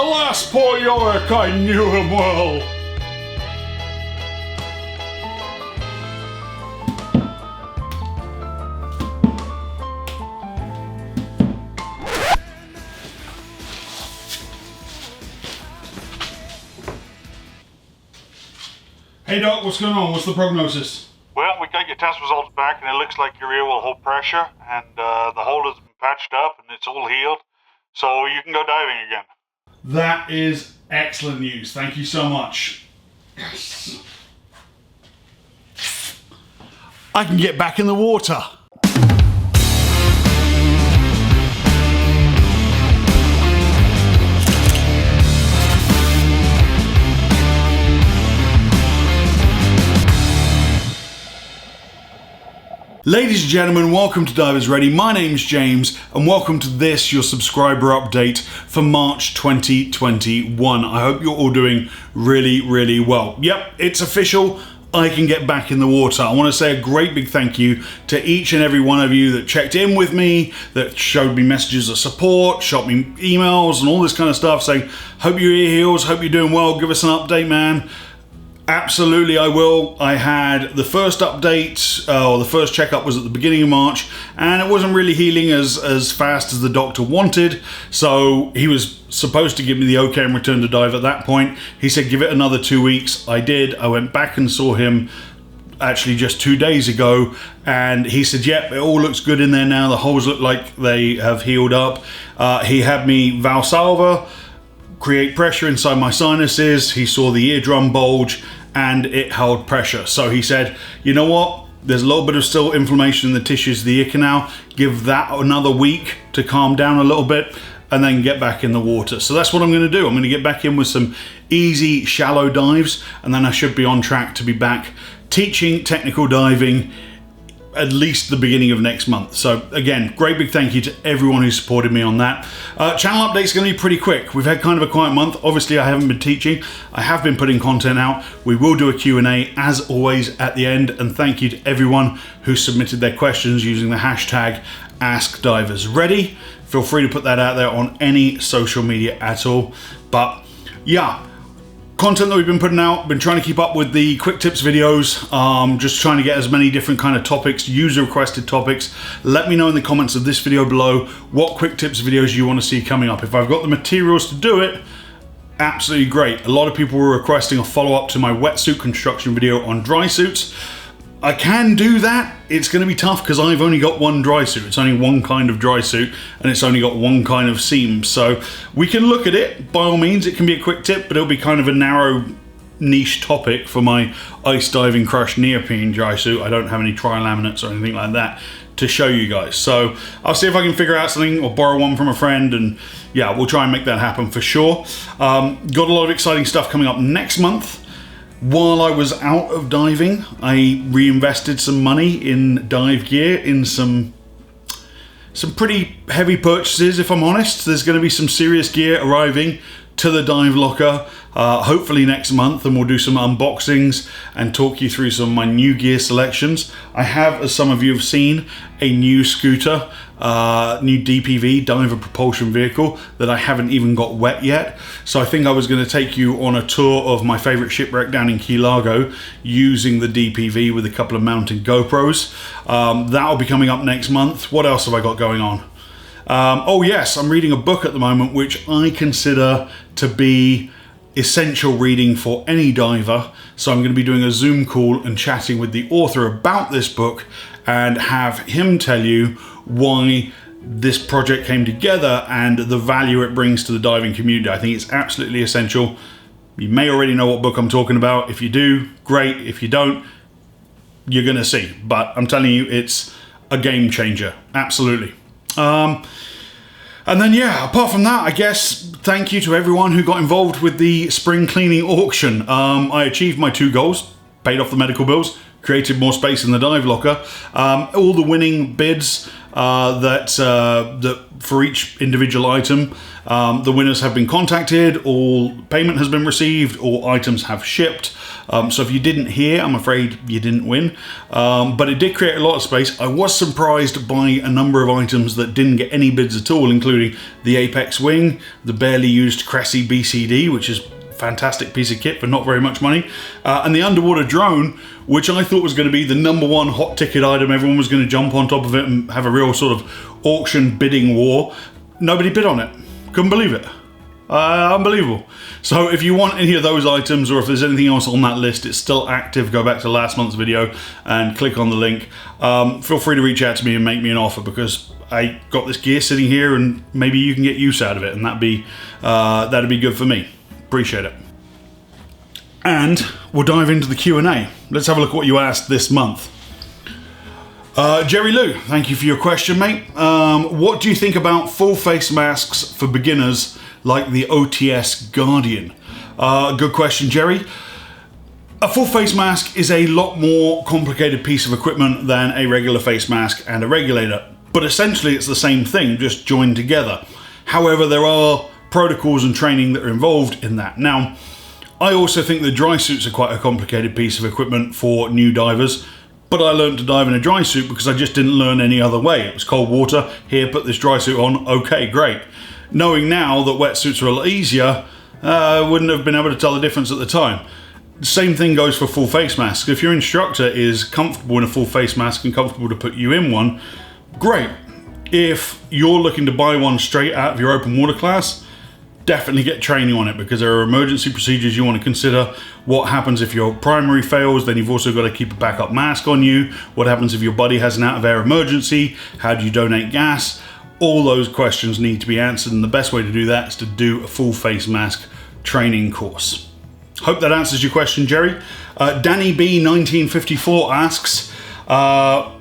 Alas, poor Yorick, I knew him well. Hey Doc, what's going on? What's the prognosis? Well, we got your test results back, and it looks like your ear will hold pressure, and the hole has been patched up, and it's all healed, so you can go diving again. That is excellent news. Thank you so much. Yes. I can get back in the water. Ladies and gentlemen, welcome to Divers Ready. My name's James, and welcome to this, your subscriber update for March 2021. I hope you're all doing really, really well. Yep, it's official. I can get back in the water. I want to say a great big thank you to each and every one of you that checked in with me, that showed me messages of support, shot me emails and all this kind of stuff saying, hope your ear heals, hope you're doing well, give us an update, man. Absolutely, I will. I had the first update, or the first checkup was at the beginning of March, and it wasn't really healing as fast as the doctor wanted, so he was supposed to give me the okay and return to dive at that point. He said give it another 2 weeks. I did. I went back and saw him actually just 2 days ago, and he said, yep, it all looks good in there now. The holes look like they have healed up. He had me Valsalva, create pressure inside my sinuses. He saw the eardrum bulge and it held pressure. So he said, you know what? There's a little bit of still inflammation in the tissues of the ear canal. Give that another week to calm down a little bit and then get back in the water. So that's what I'm gonna do. I'm gonna get back in with some easy, shallow dives, and then I should be on track to be back teaching technical diving at least the beginning of next month. So again, great big thank you to everyone who supported me on that. Channel update's gonna be pretty quick. We've had kind of a quiet month. Obviously I haven't been teaching. I have been putting content out. We will do a Q&A as always at the end, and thank you to everyone who submitted their questions using the hashtag AskDiversReady. Feel free to put that out there on any social media at all. But yeah, content that we've been putting out, been trying to keep up with the quick tips videos, just trying to get as many different kind of topics, user requested topics. Let me know in the comments of this video below what quick tips videos you want to see coming up. If I've got the materials to do it, absolutely great. A lot of people were requesting a follow-up to my wetsuit construction video on dry suits. I can do that. It's going to be tough because I've only got one dry suit. It's only one kind of dry suit, and it's only got one kind of seam. So we can look at it. By all means, it can be a quick tip, but it'll be kind of a narrow niche topic for my ice diving crush neoprene dry suit. I don't have any tri-laminates or anything like that to show you guys. So I'll see if I can figure out something or borrow one from a friend, and yeah, we'll try and make that happen for sure. Got a lot of exciting stuff coming up next month. While I was out of diving, I reinvested some money in dive gear, in some pretty heavy purchases, if I'm honest. There's going to be some serious gear arriving to the dive locker, hopefully next month, and we'll do some unboxings and talk you through some of my new gear selections. I have, as some of you have seen, a new scooter, new DPV, diver propulsion vehicle, that I haven't even got wet yet. So I think I was going to take you on a tour of my favorite shipwreck down in Key Largo using the DPV with a couple of mounted GoPros. That'll be coming up next month. What else have I got going on? Oh yes, I'm reading a book at the moment which I consider to be essential reading for any diver. So I'm going to be doing a Zoom call and chatting with the author about this book and have him tell you why this project came together and the value it brings to the diving community. I think it's absolutely essential. You may already know what book I'm talking about. If you do, great. If you don't, you're going to see. But I'm telling you, it's a game changer. Absolutely. And then, yeah, apart from that, I guess thank you to everyone who got involved with the spring cleaning auction. I achieved my 2 goals, paid off the medical bills, created more space in the dive locker. All the winning bids that for each individual item, the winners have been contacted, all payment has been received, all items have shipped. So if you didn't hear, I'm afraid you didn't win. But it did create a lot of space. I was surprised by a number of items that didn't get any bids at all, including the Apex Wing, the barely used Cressy BCD, which is fantastic piece of kit for not very much money, and the underwater drone, which I thought was going to be the #1 hot ticket item. Everyone was going to jump on top of it and have a real sort of auction bidding war. Nobody bid on it. Couldn't believe it. Unbelievable. So if you want any of those items, or if there's anything else on that list, it's still active. Go back to last month's video and click on the link. Feel free to reach out to me and make me an offer, because I got this gear sitting here and maybe you can get use out of it, and that'd be good for me. Appreciate it. And we'll dive into the Q&A. Let's have a look at what you asked this month. Jerry Lou, thank you for your question, mate. What do you think about full face masks for beginners like the OTS Guardian? Good question, Jerry. A full face mask is a lot more complicated piece of equipment than a regular face mask and a regulator, but essentially it's the same thing, just joined together. However, there are protocols and training that are involved in that. Now, I also think the dry suits are quite a complicated piece of equipment for new divers, but I learned to dive in a dry suit because I just didn't learn any other way. It was cold water, here, put this dry suit on, okay, great. Knowing now that wetsuits are a lot easier, I wouldn't have been able to tell the difference at the time. The same thing goes for full face masks. If your instructor is comfortable in a full face mask and comfortable to put you in one, great. If you're looking to buy one straight out of your open water class, definitely get training on it, because there are emergency procedures you want to consider. What happens if your primary fails? Then you've also got to keep a backup mask on you. What happens if your buddy has an out of air emergency? How do you donate gas? All those questions need to be answered, and the best way to do that is to do a full face mask training course. Hope that answers your question, Jerry. Danny B 1954 asks, I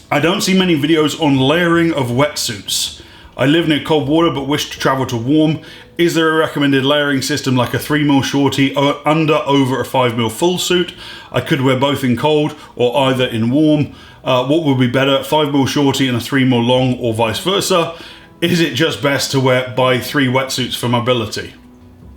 don't see many videos on layering of wetsuits. I live near cold water but wish to travel to warm. Is there a recommended layering system like a 3mm shorty over a 5mm full suit? I could wear both in cold or either in warm. What would be better, 5mm shorty and a 3mm long, or vice versa? Is it just best to buy 3 wetsuits for mobility?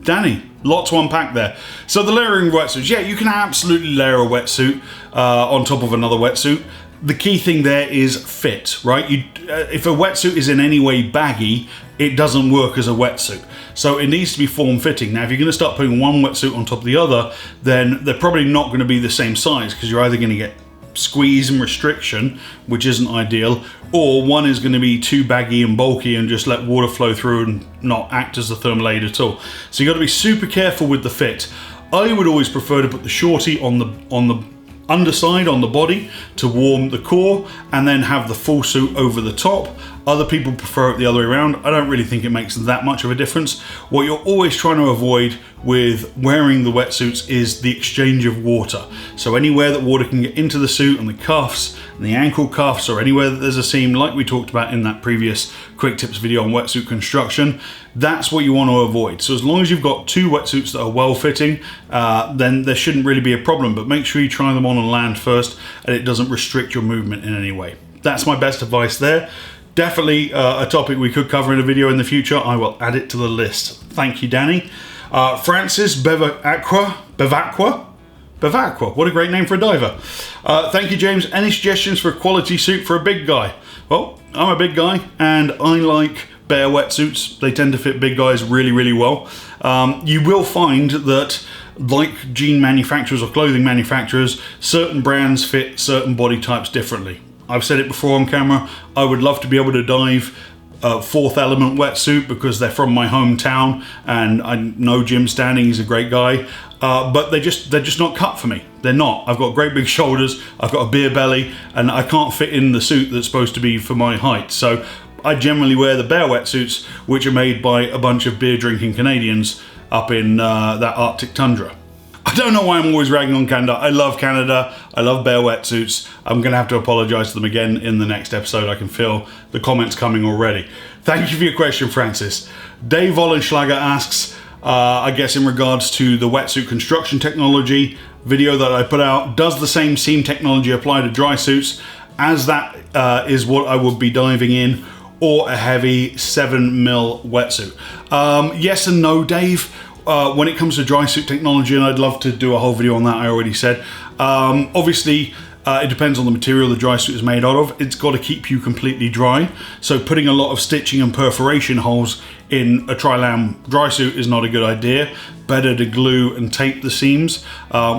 Danny, lot to unpack there. So the layering of wetsuits, yeah, you can absolutely layer a wetsuit on top of another wetsuit. The key thing there is fit, right? If a wetsuit is in any way baggy, it doesn't work as a wetsuit. So it needs to be form-fitting. Now, if you're going to start putting one wetsuit on top of the other, then they're probably not going to be the same size, because you're either going to get squeeze and restriction, which isn't ideal, or one is going to be too baggy and bulky and just let water flow through and not act as a thermal aid at all. So you got to be super careful with the fit. I would always prefer to put the shorty on the underside, on the body, to warm the core, and then have the full suit over the top. Other people prefer it the other way around. I don't really think it makes that much of a difference. What you're always trying to avoid with wearing the wetsuits is the exchange of water. So anywhere that water can get into the suit, and the cuffs and the ankle cuffs, or anywhere that there's a seam, like we talked about in that previous quick tips video on wetsuit construction, that's what you want to avoid. So as long as you've got 2 wetsuits that are well fitting, then there shouldn't really be a problem, but make sure you try them on land first and it doesn't restrict your movement in any way. That's my best advice there. Definitely a topic we could cover in a video in the future. I will add it to the list. Thank you, Danny. Francis Bevacqua, what a great name for a diver. Thank you, James. Any suggestions for a quality suit for a big guy? Well, I'm a big guy and I like bare wetsuits. They tend to fit big guys really, really well. You will find that, like jean manufacturers or clothing manufacturers, certain brands fit certain body types differently. I've said it before on camera, I would love to be able to dive a Fourth Element wetsuit because they're from my hometown and I know Jim Standing, he's a great guy, but they're just not cut for me. They're not. I've got great big shoulders, I've got a beer belly, and I can't fit in the suit that's supposed to be for my height. So I generally wear the bare wetsuits, which are made by a bunch of beer drinking Canadians up in that Arctic tundra. I don't know why I'm always ragging on Canada. I love Canada. I love bare wetsuits. I'm going to have to apologize to them again in the next episode. I can feel the comments coming already. Thank you for your question, Francis. Dave Ollenschlager asks, I guess in regards to the wetsuit construction technology video that I put out, does the same seam technology apply to dry suits? as that is what I would be diving in, or a heavy 7mm wetsuit. Yes and no, Dave. When it comes to dry suit technology, and I'd love to do a whole video on that, I already said. Obviously, it depends on the material the dry suit is made out of. It's got to keep you completely dry. So putting a lot of stitching and perforation holes in a tri-lam dry suit is not a good idea. Better to glue and tape the seams,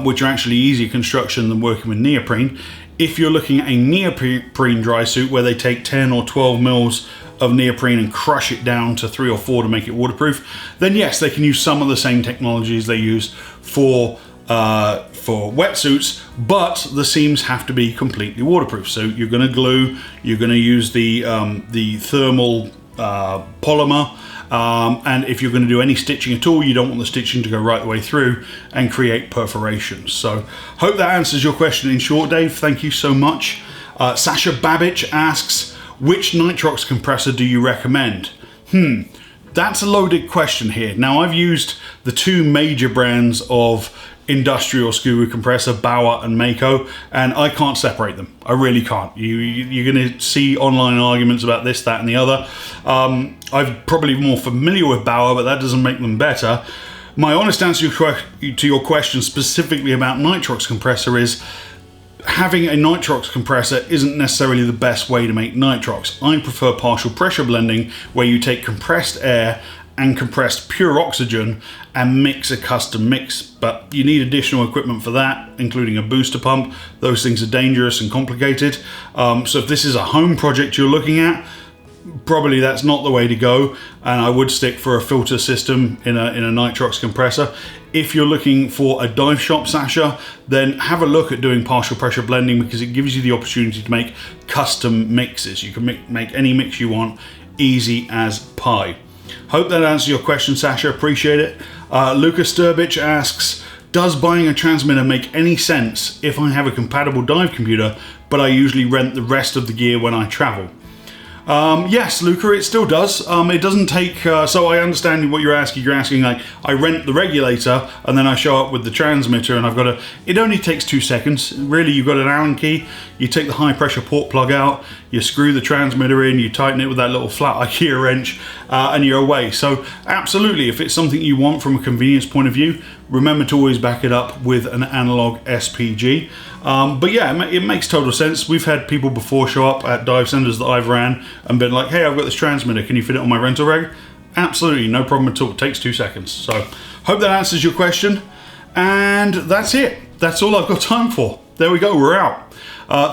which are actually easier construction than working with neoprene. If you're looking at a neoprene dry suit where they take 10 or 12 mils of neoprene and crush it down to 3 or 4 to make it waterproof, then yes, they can use some of the same technologies they use for wetsuits, but the seams have to be completely waterproof. So you're going to glue, you're going to use the thermal polymer, and if you're going to do any stitching at all, you don't want the stitching to go right the way through and create perforations. So hope that answers your question in short, Dave. Thank you so much. Sasha Babich asks, which Nitrox compressor do you recommend? That's a loaded question here. Now, I've used the two major brands of industrial scuba compressor, Bauer and Mako, and I can't separate them. I really can't. You're going to see online arguments about this, that, and the other. I'm probably more familiar with Bauer, but that doesn't make them better. My honest answer to your question specifically about Nitrox compressor is having a Nitrox compressor isn't necessarily the best way to make Nitrox. I prefer partial pressure blending, where you take compressed air and compressed pure oxygen and mix a custom mix, but you need additional equipment for that, including a booster pump. Those things are dangerous and complicated. So if this is a home project you're looking at, probably that's not the way to go, and I would stick for a filter system in a Nitrox compressor. If you're looking for a dive shop, Sasha, then have a look at doing partial pressure blending, because it gives you the opportunity to make custom mixes. You can make any mix you want, easy as pie. Hope that answers your question, Sasha. Appreciate it. Lucas Sturbich asks, does buying a transmitter make any sense if I have a compatible dive computer, but I usually rent the rest of the gear when I travel? Yes, Luca, it still does. It doesn't take, so I understand what you're asking. You're asking, like, I rent the regulator and then I show up with the transmitter and I've got it only takes 2 seconds. Really, you've got an Allen key, you take the high pressure port plug out, you screw the transmitter in, you tighten it with that little flat IKEA wrench, and you're away. So absolutely, if it's something you want from a convenience point of view, remember to always back it up with an analog SPG. But yeah, it makes total sense. We've had people before show up at dive centers that I've ran and been like, hey, I've got this transmitter, can you fit it on my rental rig? Absolutely, no problem at all. It takes 2 seconds. So hope that answers your question. And that's it. That's all I've got time for. There we go, we're out.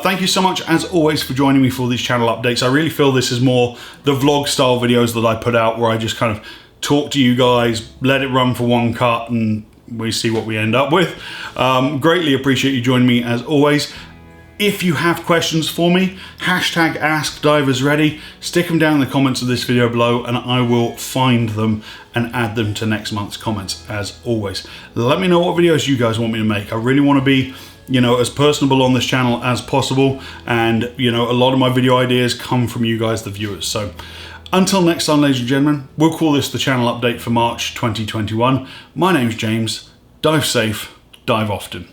Thank you so much, as always, for joining me for these channel updates. I really feel this is more the vlog style videos that I put out, where I just kind of talk to you guys, let it run for one cut, and we see what we end up with. Greatly appreciate you joining me as always. If you have questions for me, hashtag AskDiversReady, stick them down in the comments of this video below and I will find them and add them to next month's comments as always. Let me know what videos you guys want me to make. I really want to be, as personable on this channel as possible, and a lot of my video ideas come from you guys, the viewers. So until next time, ladies and gentlemen, we'll call this the channel update for March 2021. My name's James. Dive safe, dive often.